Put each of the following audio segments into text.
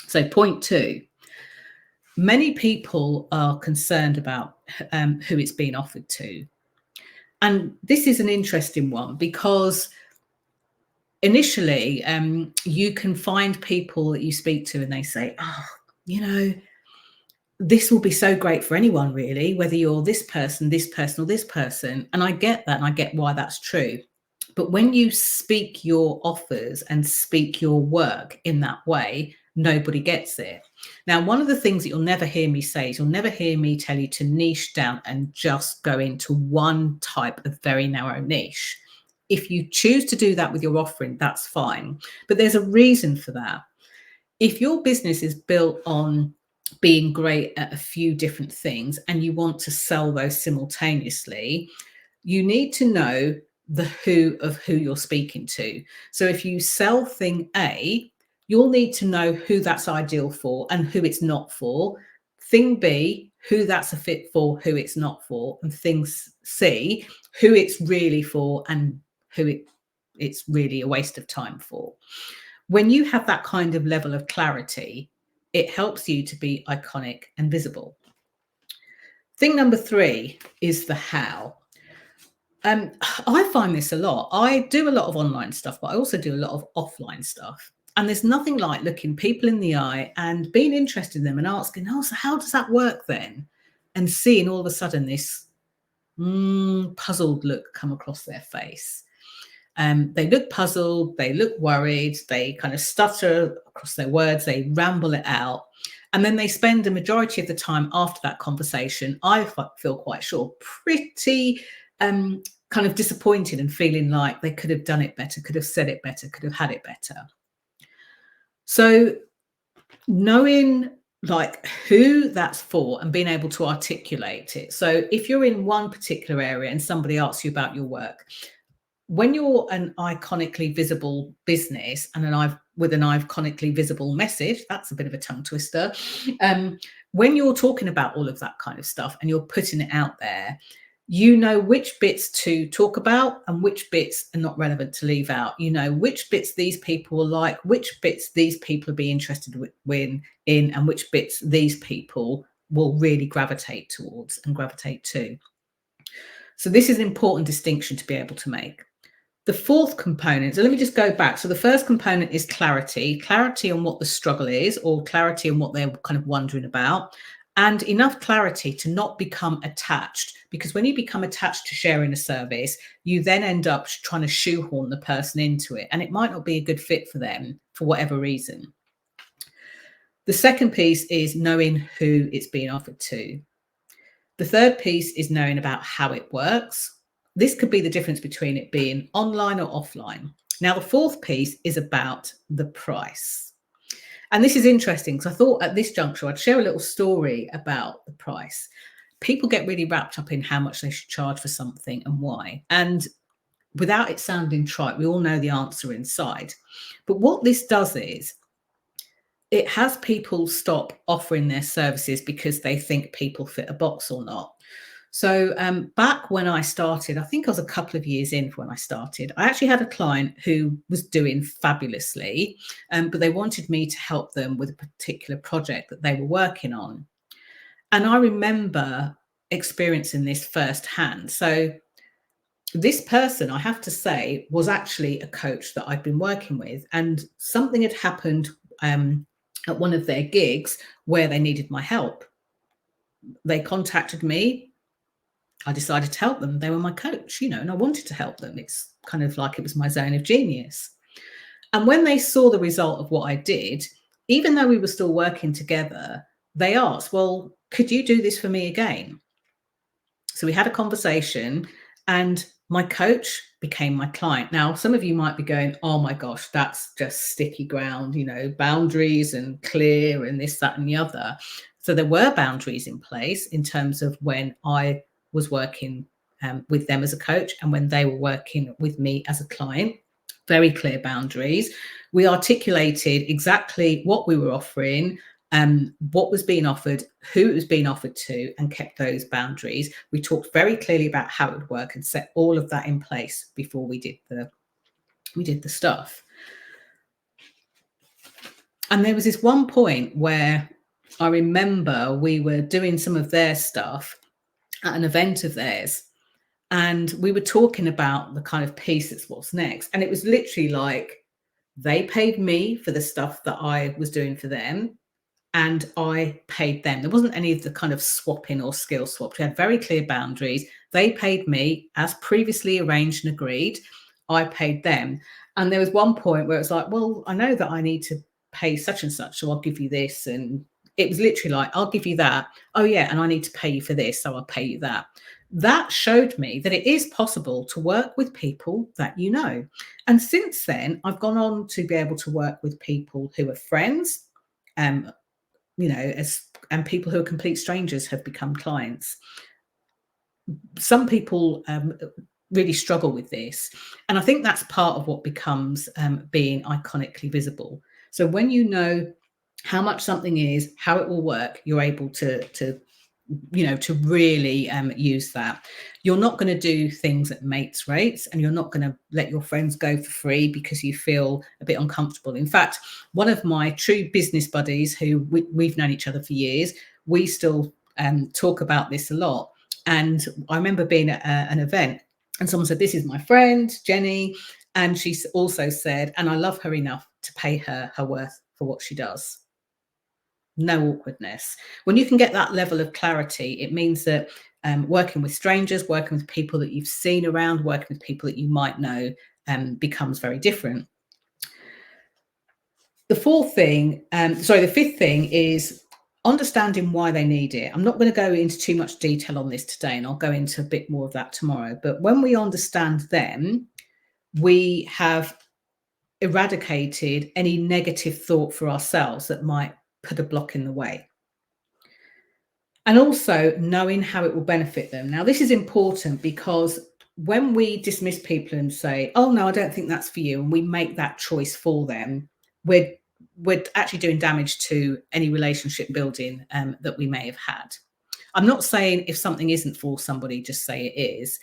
So point two, many people are concerned about who it's being offered to. And this is an interesting one because initially you can find people that you speak to and they say, oh, you know, this will be so great for anyone, really, whether you're this person, or this person. And I get that, and I get why that's true. But when you speak your offers and speak your work in that way, nobody gets it. Now, one of the things that you'll never hear me say is you'll never hear me tell you to niche down and just go into one type of very narrow niche. If you choose to do that with your offering, that's fine. But there's a reason for that. If your business is built on being great at a few different things and you want to sell those simultaneously, you need to know the who of who you're speaking to. So if you sell thing A, you'll need to know who that's ideal for and who it's not for. Thing B, who that's a fit for, who it's not for. And thing C, who it's really for and who it's really a waste of time for. When you have that kind of level of clarity, it helps you to be iconic and visible. Thing number three is the how. I find this a lot. I do a lot of online stuff, but I also do a lot of offline stuff. And there's nothing like looking people in the eye and being interested in them and asking, oh, so how does that work then? And seeing all of a sudden this puzzled look come across their face. They look puzzled, they look worried, they kind of stutter across their words, they ramble it out. And then they spend a majority of the time after that conversation, I feel quite sure, pretty kind of disappointed and feeling like they could have done it better, could have said it better, could have had it better. So knowing like who that's for and being able to articulate it. So if you're in one particular area and somebody asks you about your work, when you're an iconically visible business and with an iconically visible message, that's a bit of a tongue twister. When you're talking about all of that kind of stuff and you're putting it out there, you know which bits to talk about and which bits are not relevant to leave out. You know which bits these people will like, which bits these people will be interested in, and which bits these people will really gravitate towards and gravitate to. So this is an important distinction to be able to make. The fourth component, so let me just go back. So the first component is clarity on what the struggle is, or clarity on what they're kind of wondering about, and enough clarity to not become attached. Because when you become attached to sharing a service, you then end up trying to shoehorn the person into it, and it might not be a good fit for them for whatever reason. The second piece is knowing who it's being offered to. The third piece is knowing about how it works. This could be the difference between it being online or offline. Now, the fourth piece is about the price. And this is interesting because I thought at this juncture, I'd share a little story about the price. People get really wrapped up in how much they should charge for something and why. And without it sounding trite, we all know the answer inside. But what this does is it has people stop offering their services because they think people fit a box or not. So back when I started, I think I was a couple of years in when I started, I actually had a client who was doing fabulously, but they wanted me to help them with a particular project that they were working on. And I remember experiencing this firsthand. So this person, I have to say, was actually a coach that I'd been working with, and something had happened at one of their gigs where they needed my help. They contacted me. I decided to help them. They were my coach, you know, and I wanted to help them. It's kind of like it was my zone of genius. And when they saw the result of what I did, even though we were still working together, they asked, well, could you do this for me again? So we had a conversation and my coach became my client. Now, some of you might be going, oh my gosh, that's just sticky ground, you know, boundaries and clear and this, that, and the other. So there were boundaries in place in terms of when I was working with them as a coach and when they were working with me as a client. Very clear boundaries. We articulated exactly what we were offering, what was being offered, who it was being offered to, and kept those boundaries. We talked very clearly about how it would work and set all of that in place before we did the stuff. And there was this one point where I remember we were doing some of their stuff at an event of theirs, and we were talking about the kind of piece that's what's next. And it was literally like they paid me for the stuff that I was doing for them, and I paid them. There wasn't any of the kind of swapping or skill swaps. We had very clear boundaries. They paid me as previously arranged and agreed. I paid them. And there was one point where it was like, well, I know that I need to pay such and such, so I'll give you this. And it was literally like, I'll give you that. Oh, yeah. And I need to pay you for this, so I'll pay you that. That showed me that it is possible to work with people that you know. And since then, I've gone on to be able to work with people who are friends, and people who are complete strangers have become clients. Some people really struggle with this. And I think that's part of what becomes being iconically visible. So when you know how much something is, how it will work, you're able to really use that. You're not going to do things at mates rates, and you're not going to let your friends go for free because you feel a bit uncomfortable. In fact, one of my true business buddies, who we've known each other for years, we still talk about this a lot. And I remember being at an event, and someone said, "This is my friend, Jenny." And she also said, "And I love her enough to pay her worth for what she does." No awkwardness. When you can get that level of clarity, it means that working with strangers, working with people that you've seen around, working with people that you might know becomes very different. The fifth thing is understanding why they need it. I'm not going to go into too much detail on this today, and I'll go into a bit more of that tomorrow. But when we understand them, we have eradicated any negative thought for ourselves that might put a block in the way. And also knowing how it will benefit them. Now, this is important because when we dismiss people and say, "Oh, no, I don't think that's for you," and we make that choice for them, we're actually doing damage to any relationship building that we may have had. I'm not saying if something isn't for somebody, just say it is,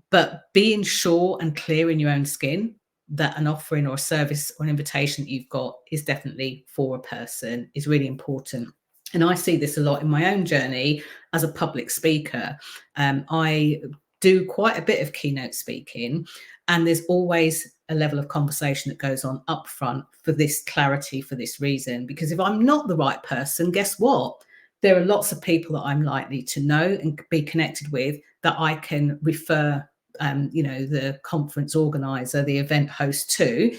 but being sure and clear in your own skin that an offering or a service or an invitation that you've got is definitely for a person is really important. And I see this a lot in my own journey as a public speaker. I do quite a bit of keynote speaking, and there's always a level of conversation that goes on up front for this clarity, for this reason. Because if I'm not the right person, guess what? There are lots of people that I'm likely to know and be connected with that I can refer the conference organizer, the event host to,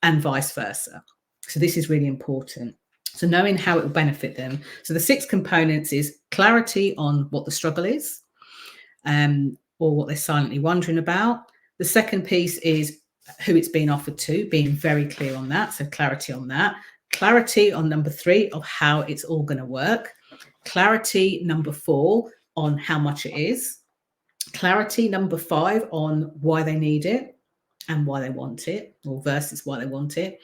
and vice versa. So this is really important. So knowing how it will benefit them. So the 6 components is clarity on what the struggle is, or what they're silently wondering about. The second piece is who it's being offered to, being very clear on that. So clarity on that. Clarity on number 3 of how it's all going to work. Clarity number 4 on how much it is. Clarity number 5 on why they need it and why they want it, or versus why they want it.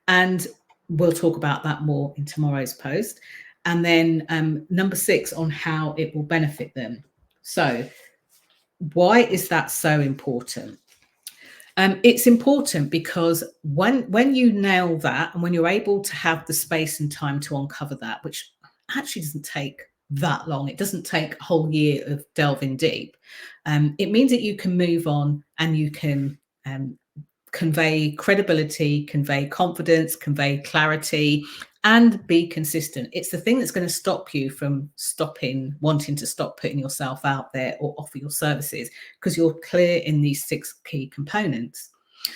And we'll talk about that more in tomorrow's post. And then number 6 on how it will benefit them. So why is that so important? It's important because when you nail that, and when you're able to have the space and time to uncover that, which actually doesn't take that long, it doesn't take a whole year of delving deep, it means that you can move on and you can convey credibility, convey confidence, convey clarity, and be consistent. It's the thing that's going to stop you from wanting to stop putting yourself out there or offer your services, because you're clear in these 6 key components.